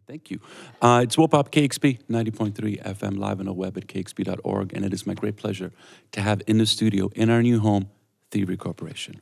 Thank you. It's Wopop KXP 90.3 FM live on the web at kxp.org, and it is my great pleasure to have in the studio, in our new home, Thievery Corporation.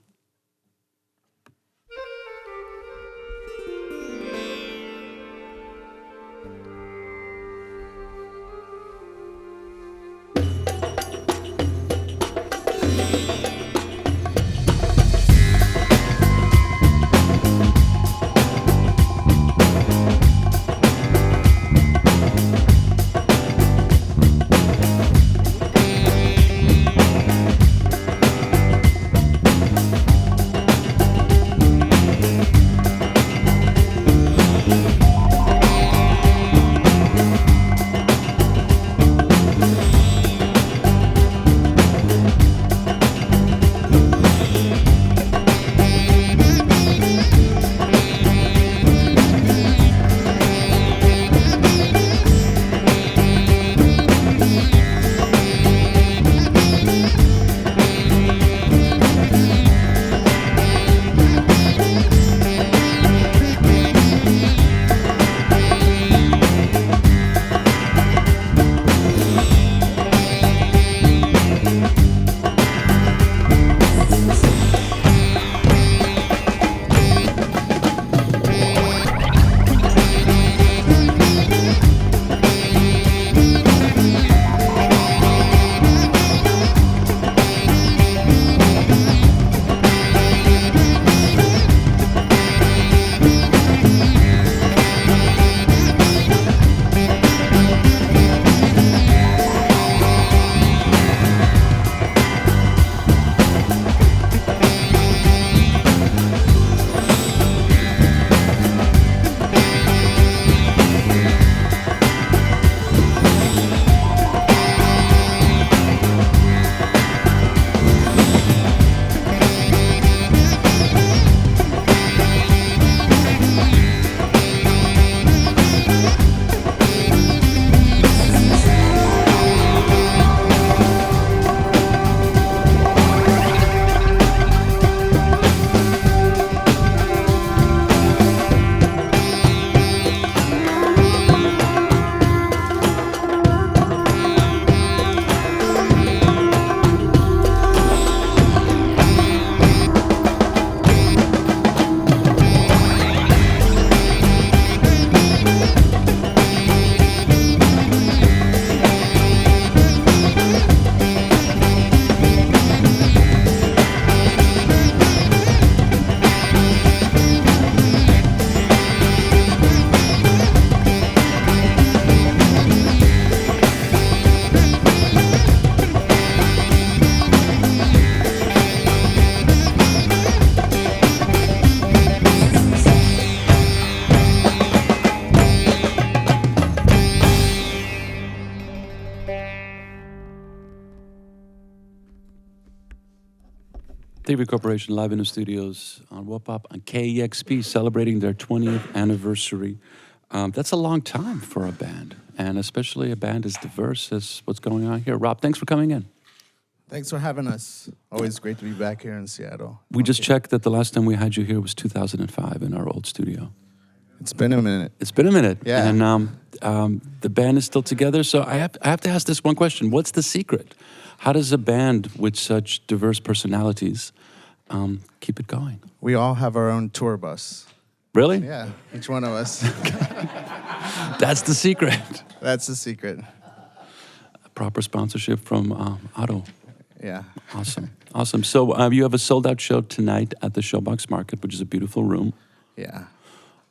Thievery Corporation live in the studios on Wopop on KEXP, celebrating their 20th anniversary. That's a long time for a band, and especially a band as diverse as what's going on here. Rob, thanks for coming in. Thanks for having us. Always great to be back here in Seattle. We just checked that the last time we had you here was 2005 in our old studio. It's been a minute. It's been a minute. Yeah. And the band is still together. So I have to ask this one question. What's the secret? How does a band with such diverse personalities keep it going? We all have our own tour bus. Really? Yeah, each one of us. That's the secret. That's the secret. A proper sponsorship from Otto. Yeah. Awesome. So you have a sold-out show tonight at the Showbox Market, which is a beautiful room. Yeah.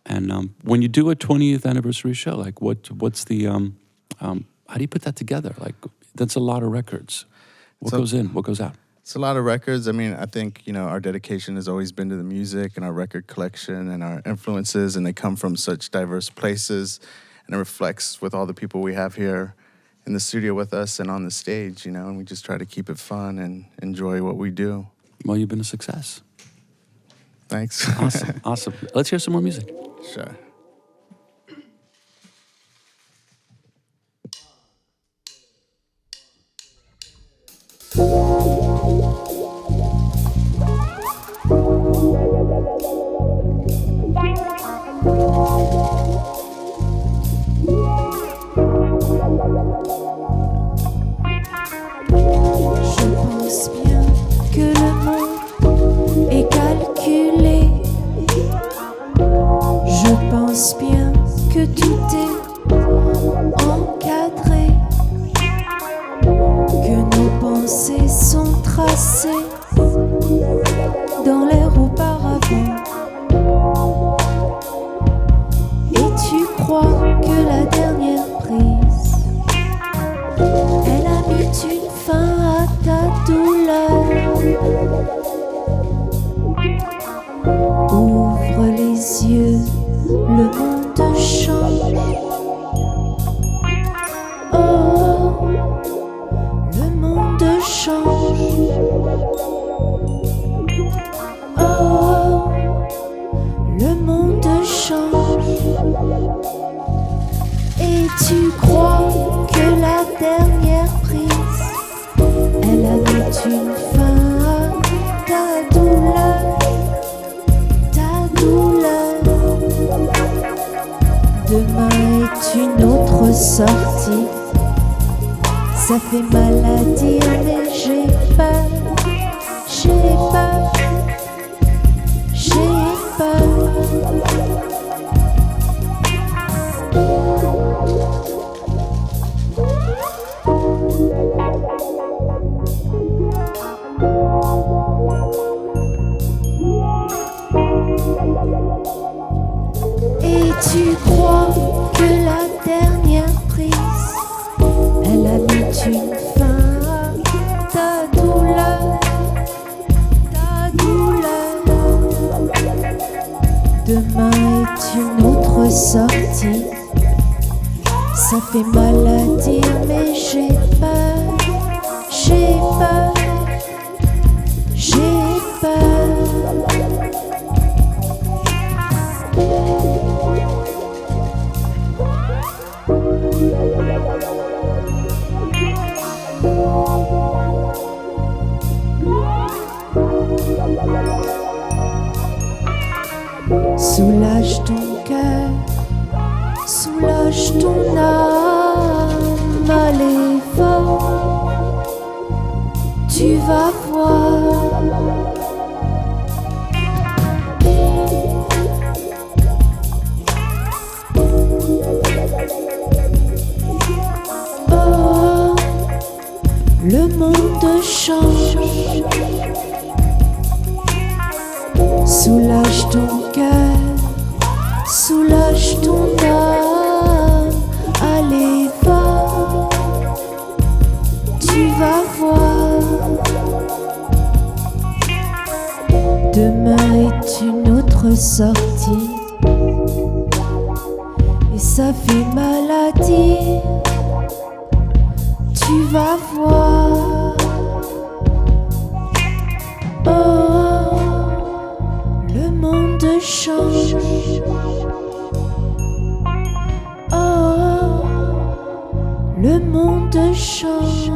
And when you do a 20th anniversary show, like what's the how do you put that together? Like that's a lot of records. What goes in? What goes out? It's a lot of records. I mean, I think, our dedication has always been to the music and our record collection and our influences, and they come from such diverse places, and it reflects with all the people we have here in the studio with us and on the stage, and we just try to keep it fun and enjoy what we do. Well, you've been a success. Thanks. Awesome. Let's hear some more music. Sure. que tout est encadré, que nos pensées sont tracées dans l'air auparavant. Et tu crois que la dernière prise, elle a mis une fin à ta douleur. Ouvre les yeux, le monde change. Oh, le monde change. Oh, le monde change. Et tu crois que la dernière prise, elle a mis une fin à ta douleur. Demain est une autre sortie. Ça fait mal à dire, mais j'ai peur. J'ai peur. J'ai peur. Et tu crois que la dernière prise, elle a mis une fin à ta douleur, ta douleur. Demain est une autre sortie. Ça fait mal à dire, mais j'ai peur, j'ai peur, j'ai peur. Soulage ton cœur, soulage ton âme, allez fort, tu vas voir. Oh, le monde change. Soulage ton cœur, soulage ton âme, allez va, tu vas voir. Demain est une autre sortie, et ça fait mal à dire, tu vas voir. Oh, le monde change. Oh, le monde change.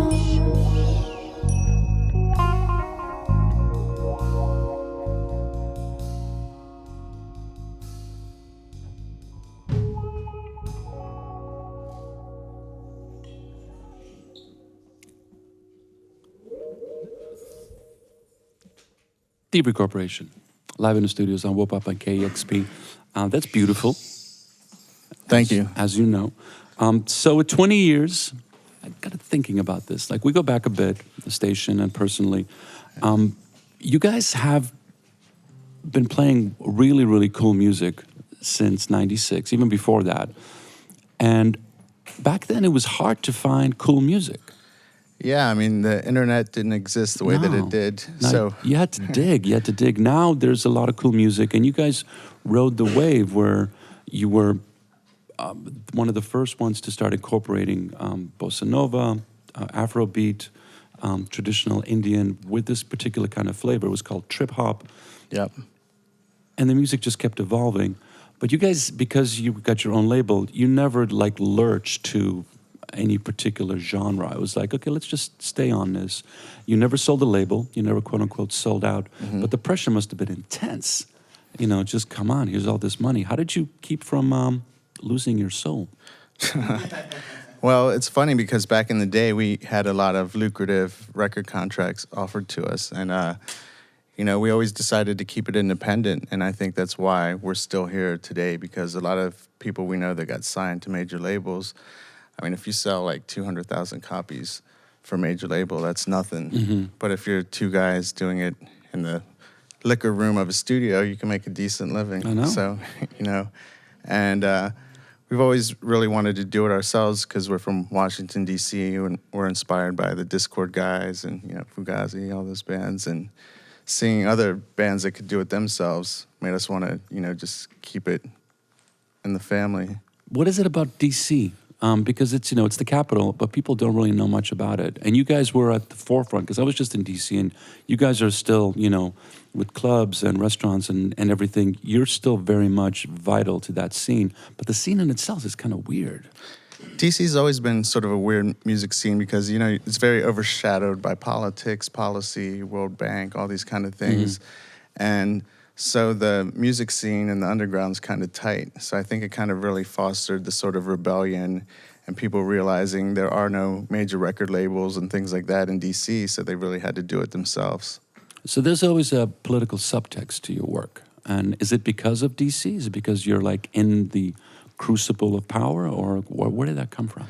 Thievery Corporation, live in the studios on Whoop-Up on KEXP. That's beautiful. Thank you. As you know. So with 20 years, I got to thinking about this. Like, we go back a bit, the station and personally. You guys have been playing really, really cool music since 96, even before that. And back then, it was hard to find cool music. Yeah, I mean, the internet didn't exist the way that it did. No, So you had to dig. You had to dig. Now there's a lot of cool music, and you guys rode the wave where you were one of the first ones to start incorporating bossa nova, Afrobeat, traditional Indian with this particular kind of flavor. It was called trip hop. Yep. And the music just kept evolving. But you guys, because you got your own label, you never like lurched to any particular genre. It was like, okay, let's just stay on this. You never sold a label. You never, quote unquote, sold out. Mm-hmm. But the pressure must have been intense. You know, just come on, here's all this money. How did you keep from losing your soul? Well, it's funny because back in the day, we had a lot of lucrative record contracts offered to us. And, we always decided to keep it independent, and I think that's why we're still here today, because a lot of people we know that got signed to major labels, I mean, if you sell like 200,000 copies for a major label, that's nothing. Mm-hmm. But if you're two guys doing it in the liquor room of a studio, you can make a decent living. I know. So, and we've always really wanted to do it ourselves because we're from Washington, D.C., and we're inspired by the Discord guys and, Fugazi, all those bands. And seeing other bands that could do it themselves made us want to, just keep it in the family. What is it about D.C.? Because it's it's the capital, but people don't really know much about it. And you guys were at the forefront, because I was just in D.C., and you guys are still, with clubs and restaurants and everything, you're still very much vital to that scene. But the scene in itself is kind of weird. DC's always been sort of a weird music scene because, it's very overshadowed by politics, policy, World Bank, all these kind of things. Mm-hmm. And so the music scene and the underground's kind of tight. So I think it kind of really fostered the sort of rebellion and people realizing there are no major record labels and things like that in DC, so they really had to do it themselves. So there's always a political subtext to your work. And is it because of DC? Is it because you're like in the crucible of power, or where did that come from?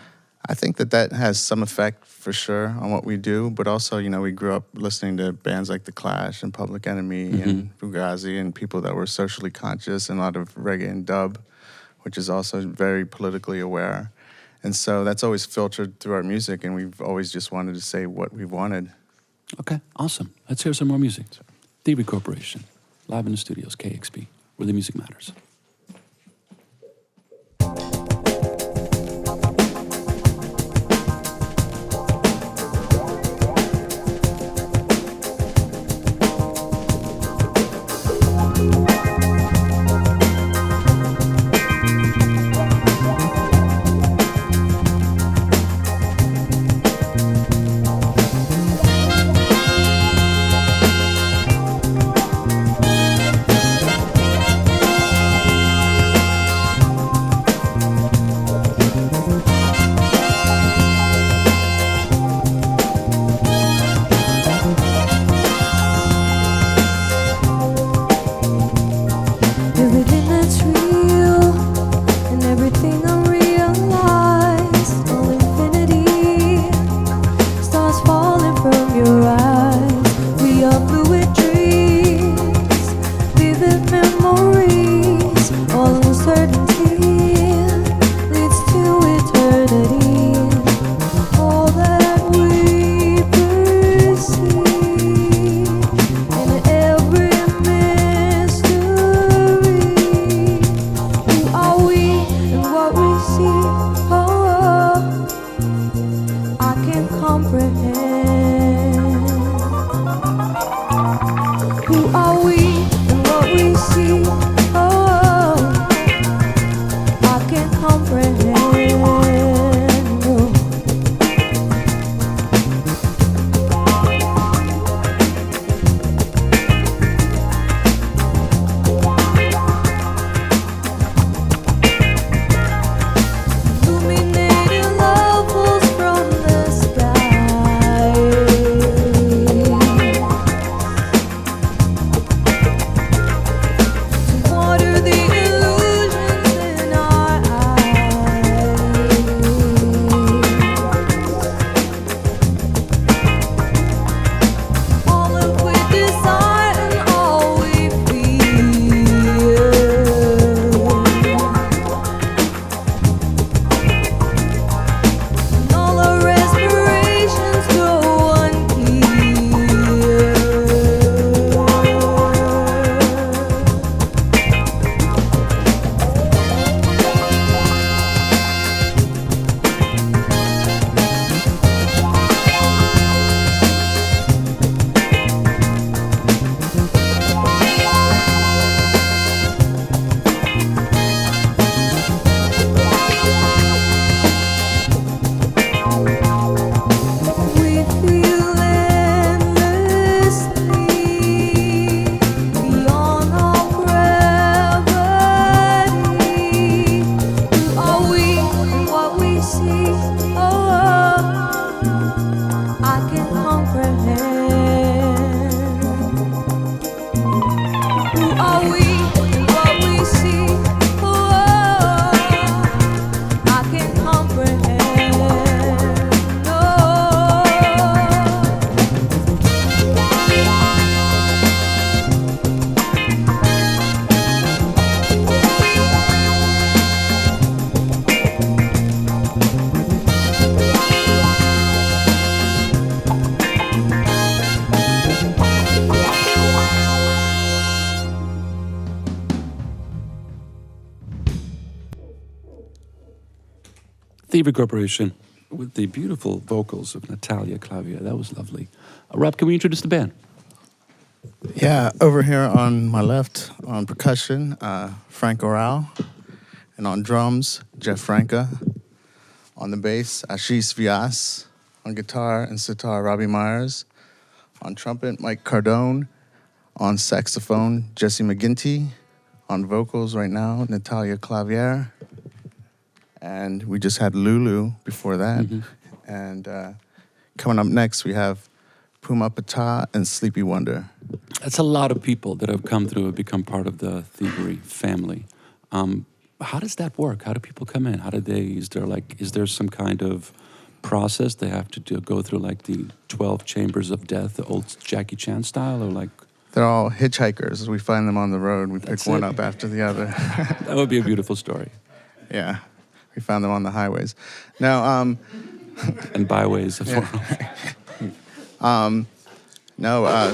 I think that has some effect for sure on what we do, but also, we grew up listening to bands like The Clash and Public Enemy mm-hmm. and Fugazi and people that were socially conscious, and a lot of reggae and dub, which is also very politically aware. And so that's always filtered through our music, and we've always just wanted to say what we wanted. Okay, awesome. Let's hear some more music. Thievery Corporation, live in the studios, KEXP, where the music matters. Thievery Corporation with the beautiful vocals of Natalia Clavier. That was lovely. Rob, can we introduce the band? Yeah, over here on my left, on percussion, Frank Oral. And on drums, Jeff Franca. On the bass, Ashish Vyas. On guitar and sitar, Robbie Myers. On trumpet, Mike Cardone. On saxophone, Jesse McGinty. On vocals right now, Natalia Clavier. And we just had Lulu before that. Mm-hmm. And coming up next, we have Puma Pata and Sleepy Wonder. That's a lot of people that have come through and become part of the Thievery family. How does that work? How do people come in? Is there some kind of process they have to go through, like the 12 chambers of death, the old Jackie Chan style, or like? They're all hitchhikers. We find them on the road. We pick one up after the other. That would be a beautiful story. Yeah. We found them on the highways. Now, and byways of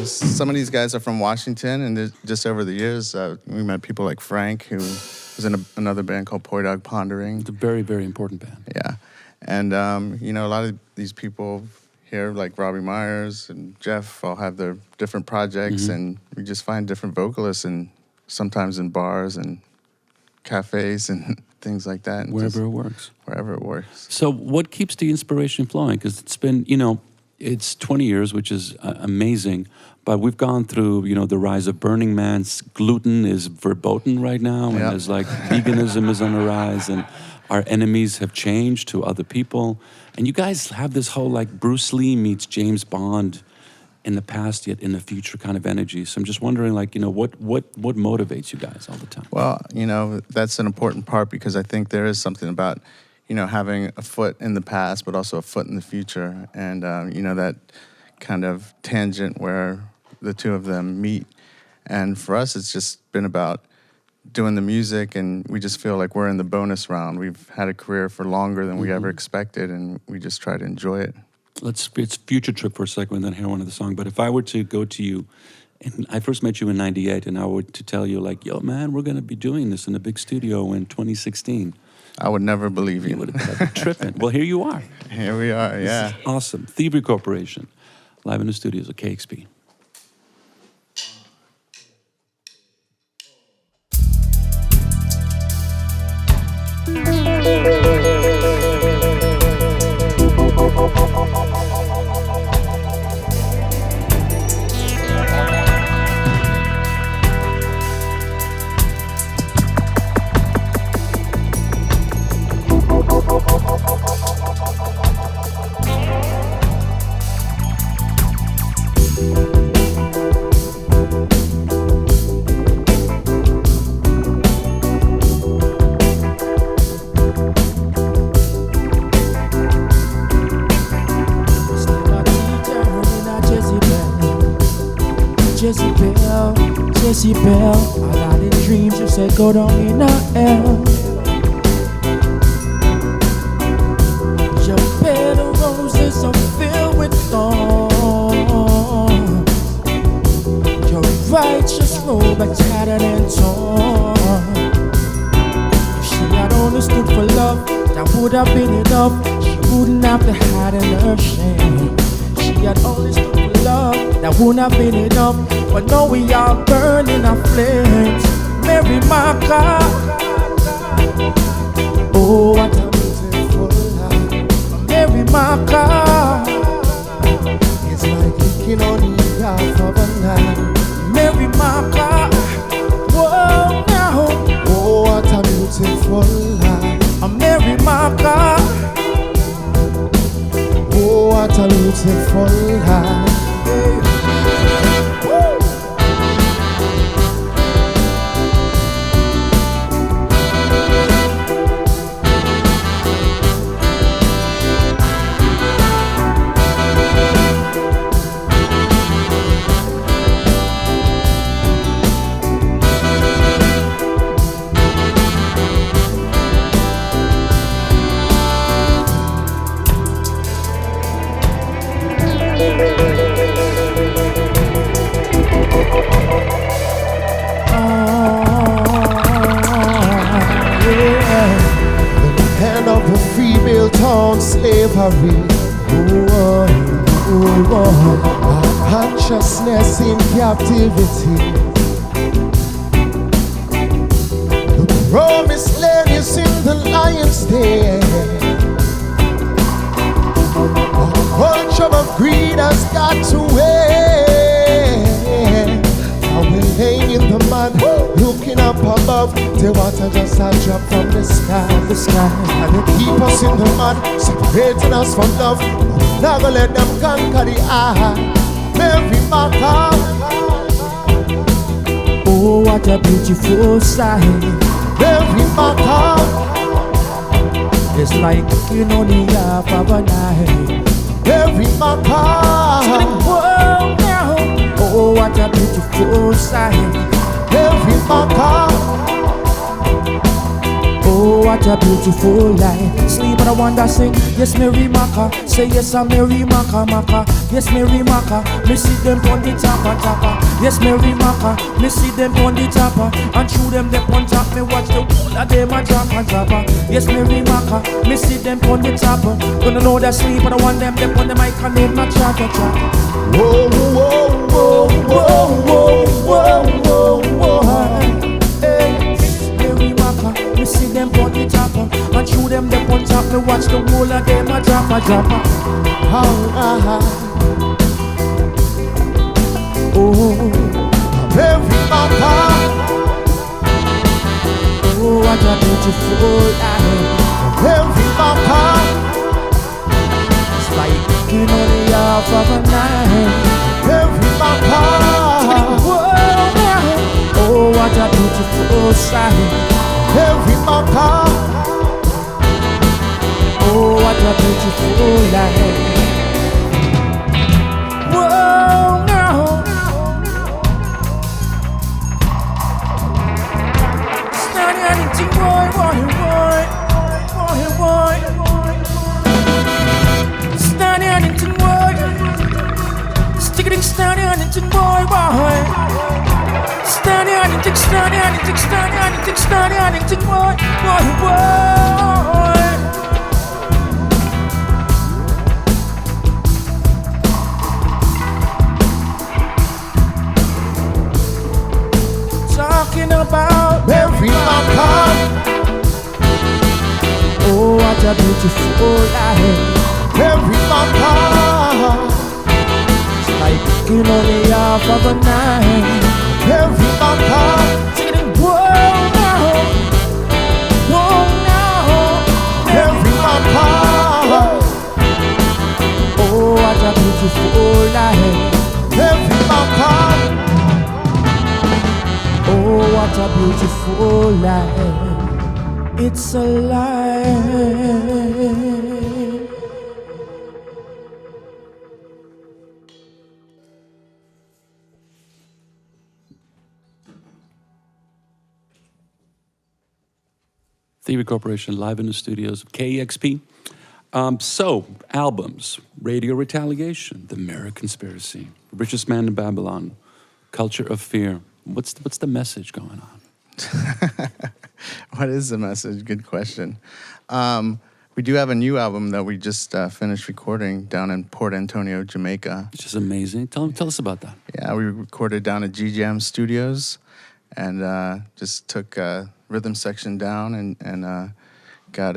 some of these guys are from Washington, and just over the years, we met people like Frank, who was in another band called Poi Dog Pondering. It's a very, very important band. Yeah. And, a lot of these people here, like Robbie Myers and Jeff, all have their different projects, mm-hmm. and we just find different vocalists, and sometimes in bars and cafes and things like that. And wherever it works. Wherever it works. So what keeps the inspiration flowing? Because it's been, it's 20 years, which is amazing, but we've gone through, the rise of Burning Man's gluten is verboten right now, and yep. there's like veganism is on the rise, and our enemies have changed to other people. And you guys have this whole like Bruce Lee meets James Bond in the past yet in the future kind of energy. So I'm just wondering, like, what motivates you guys all the time? Well, that's an important part, because I think there is something about, having a foot in the past, but also a foot in the future. And, that kind of tangent where the two of them meet. And for us, it's just been about doing the music, and we just feel like we're in the bonus round. We've had a career for longer than we ever expected, and we just try to enjoy it. It's Future Trip for a second and then hear one of the song. But if I were to go to you, and I first met you in 98, and I were to tell you, like, yo, man, we're going to be doing this in a big studio in 2016. I would never believe you. You would have been tripping. Well, here you are. Here we are, yeah. This is awesome. Thievery Corporation, live in the studios at KEXP. Jezebel, a lot of dreams you said go down in the hell. Your bed of roses are filled with thorns. Your righteous robe are tattered and torn. If she had understood for love, that would have been enough. She wouldn't have to hide in her shame. She had only stood for love, that wouldn't have been enough. But now we are burning our flames. Amerimacka. Oh, what a beautiful life. Amerimacka. It's like licking on the half of a knife. Amerimacka. Whoa, now. Oh, what a beautiful life. Amerimacka. Oh, what a beautiful life. end of the female town slavery. Our consciousness in captivity. The promised land is in the lion's den. Our culture of greed has got to end. Now we're laying in the mud, looking up above. The water just a drop from the sky, and they keep us in the mud, separating us from love. Now gonna let them conquer the eye. Amerimacka. Oh, what a beautiful sight. Amerimacka. It's like you know the half of a night. Amerimacka. Whoa, now. Oh, what a beautiful sight. Amerimacka. Oh, what a beautiful life. Sleep and I wonder sing. Yes, Amerimacka. Say yes, Amerimacka, Macka. Yes, Amerimacka. Me see them on the tapper. Yes, Amerimacka. Me see them on the tapper. And through them they on top. Me watch the whole of them a drop. Yes, Amerimacka. Me see them on the tapper. Gonna know that sleep and I want them on the mic and them not chat. Whoa, whoa, whoa, whoa, whoa, whoa, whoa, whoa. Hey, Amerimacka. Me see them on the top, and through them on top. Me watch the whole of them a drop. Oh, Amerimacka. Oh, what a beautiful life. Amerimacka. It's like you know the half of a night. Amerimacka. Oh, what a beautiful sight. Amerimacka. Oh, what a beautiful life. Whoa, now. Standing on the boy. Standing on the boy. Sticking standing on the boy. Standing on the boy. Talking about Amerimacka. Oh, what a beautiful life. Amerimacka. It's like you know the half of a night. Amerimacka. Whoa now. Amerimacka. Oh, what a beautiful life. Amerimacka. Oh, what a beautiful life. It's alive. Thievery Corporation live in the studios of KEXP. So, albums, Radio Retaliation, The Mirror Conspiracy, Richest Man in Babylon, Culture of Fear. What's the message going on? What is the message? Good question. We do have a new album that we just finished recording down in Port Antonio, Jamaica. Which is amazing. Tell us about that. Yeah, we recorded down at G-Jam Studios and just took rhythm section down and got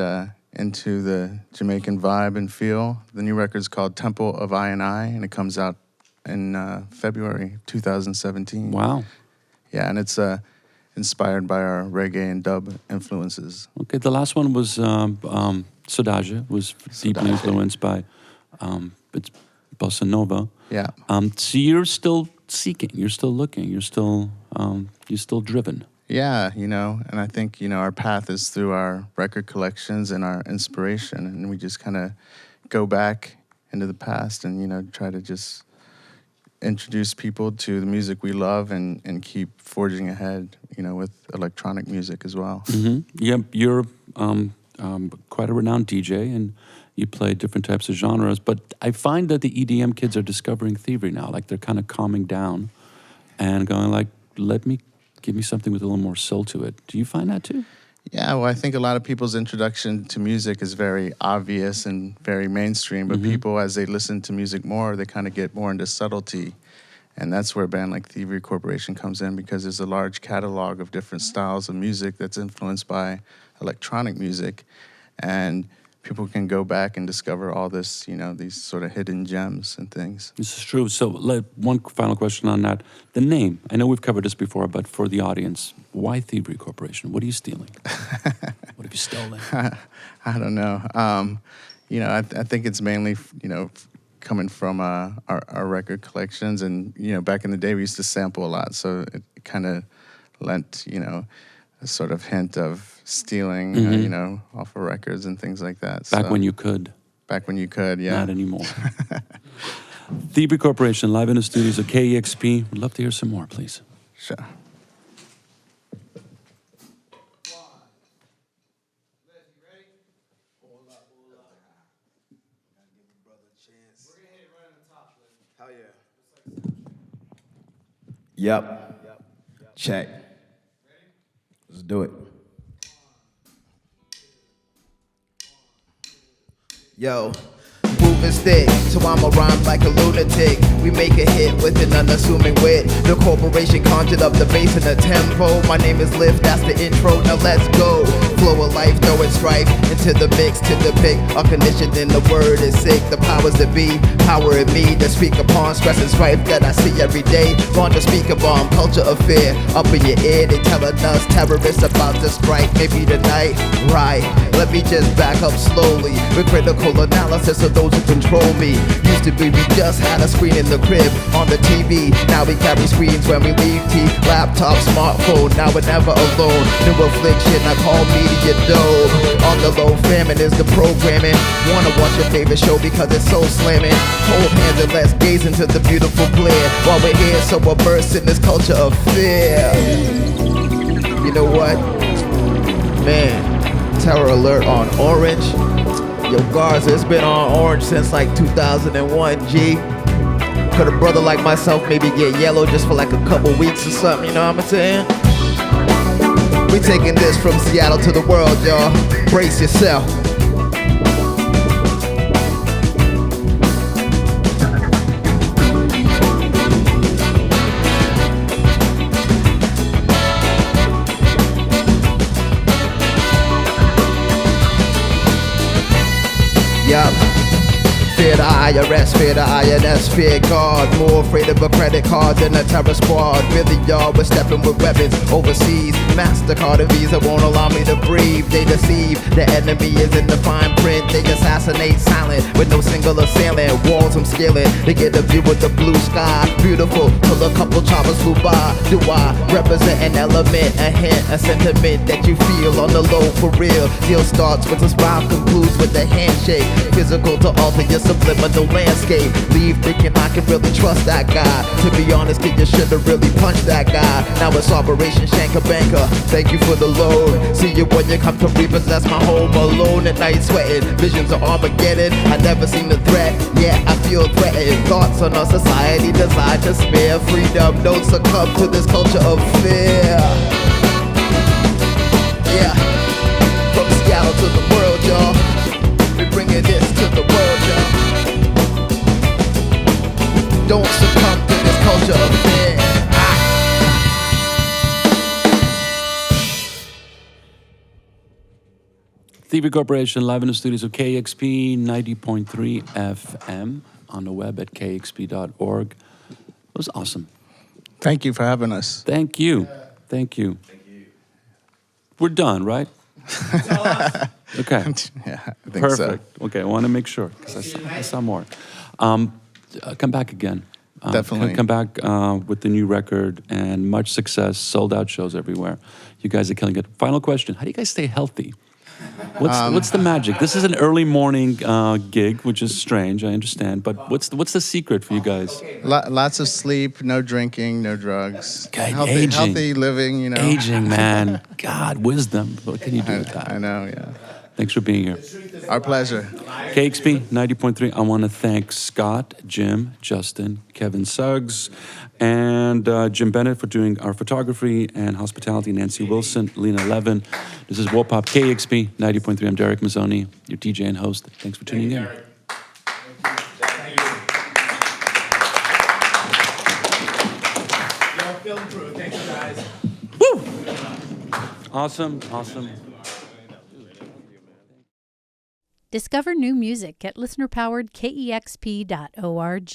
into the Jamaican vibe and feel. The new record's called Temple of I and I, and it comes out in February 2017. Wow. Yeah, and it's inspired by our reggae and dub influences. Okay, the last one was Sodaja, was deeply influenced by it's bossa nova. Yeah. So you're still seeking, you're still looking, you're still driven. Yeah, and I think, our path is through our record collections and our inspiration, and we just kind of go back into the past and, try to just introduce people to the music we love and keep forging ahead, with electronic music as well. Mm-hmm. Yeah, you're quite a renowned DJ, and you play different types of genres, but I find that the EDM kids are discovering Thievery now. Like, they're kind of calming down and going like, give me something with a little more soul to it. Do you find that too? Yeah, well, I think a lot of people's introduction to music is very obvious and very mainstream, but people, as they listen to music more, they kind of get more into subtlety. And that's where a band like Thievery Corporation comes in, because there's a large catalog of different styles of music that's influenced by electronic music. And people can go back and discover all this, these sort of hidden gems and things. This is true. So one final question on that. The name, I know we've covered this before, but for the audience, why Thievery Corporation? What are you stealing? What have you stolen? I don't know. I think it's mainly, coming from our record collections. And, back in the day, we used to sample a lot. So it kind of lent, a sort of hint of stealing, off of records and things like that. Back when you could. Back when you could, yeah. Not anymore. Thievery Corporation, live in the studios of KEXP. We'd love to hear some more, please. Sure. Yep. Check. Let's do it. Yo, moving stick, so I'ma rhyme like a lunatic. We make a hit with an unassuming wit. The corporation conjured up the bass and the tempo. My name is Lift, that's the intro, now let's go. Flow of life, throwing strife into the mix, to the pick. Unconditioned in the word is sick. The powers that be, power in me to speak upon stress and strife that I see every day. Born to speak a bomb, culture of fear. Up in your ear, they telling us terrorists about to strike. Maybe tonight, right? Let me just back up slowly with critical analysis of those who control me. Used to be we just had a screen in the crib on the TV. Now we carry screens when we leave tea. Laptop, smartphone, now we're never alone. New affliction, I call media dope. On the low, famine is the programming. Wanna watch your favorite show because it's so slamming. Hold hands and let's gaze into the beautiful glare. While we're here, so we're burst in this culture of fear. You know what? Man, terror alert on Orange. Yo, Garza, it's been on Orange since like 2001, G. Could a brother like myself maybe get yellow just for like a couple weeks or something, you know what I'm saying? We taking this from Seattle to the world, y'all. Brace yourself. Yup. Fear the IRS, fear the INS, fear God. More afraid of a credit card than a terror squad. Really, y'all, we're stepping with weapons overseas. MasterCard and Visa won't allow me to breathe. They deceive, the enemy is in the fine print. They assassinate silent with no single assailant. Walls I'm scaling, they get a view of the blue sky. Beautiful, till a couple choppers flew by. Do I represent an element, a hint, a sentiment that you feel on the low for real? Deal starts with a smile, concludes with a handshake. Physical to alter your subliminal landscape. Leave thinking I can really trust that guy. To be honest, kid, you should've really punched that guy. Now it's Operation Shankabanka. Thank you for the load. See you when you come to repossess my home alone at night, sweating. Visions of Armageddon. I never seen the threat, yet I feel threatened. Thoughts on a society designed to spare freedom. Don't succumb to this culture of fear. Yeah, from Seattle to the world, y'all. We bringing this to the world, y'all. Don't succumb to this culture of fear. Thievery Corporation, live in the studios of KEXP 90.3 FM, on the web at kexp.org. It was awesome. Thank you for having us. Thank you. Thank you. We're done, right? Okay. Yeah, I think Perfect. Okay, I want to make sure, because I saw more. Come back again. Definitely. Come back with the new record, and much success, sold out shows everywhere. You guys are killing it. Final question, how do you guys stay healthy? What's the magic? This is an early morning gig, which is strange, I understand, but what's the secret for you guys? Lots of sleep, no drinking, no drugs. God, healthy living, you know. Aging, man. God, wisdom. What can you do with that? I know, yeah. Thanks for being here. Our pleasure. KEXP 90.3. I want to thank Scott, Jim, Justin, Kevin Suggs, and Jim Bennett for doing our photography and hospitality, Nancy Wilson, Lena Levin. This is Wopop KEXP 90.3. I'm Darek Mazzone, your DJ and host. Thanks for tuning in. Film crew, thank you guys. Woo! Awesome. Discover new music at listener-powered KEXP.org.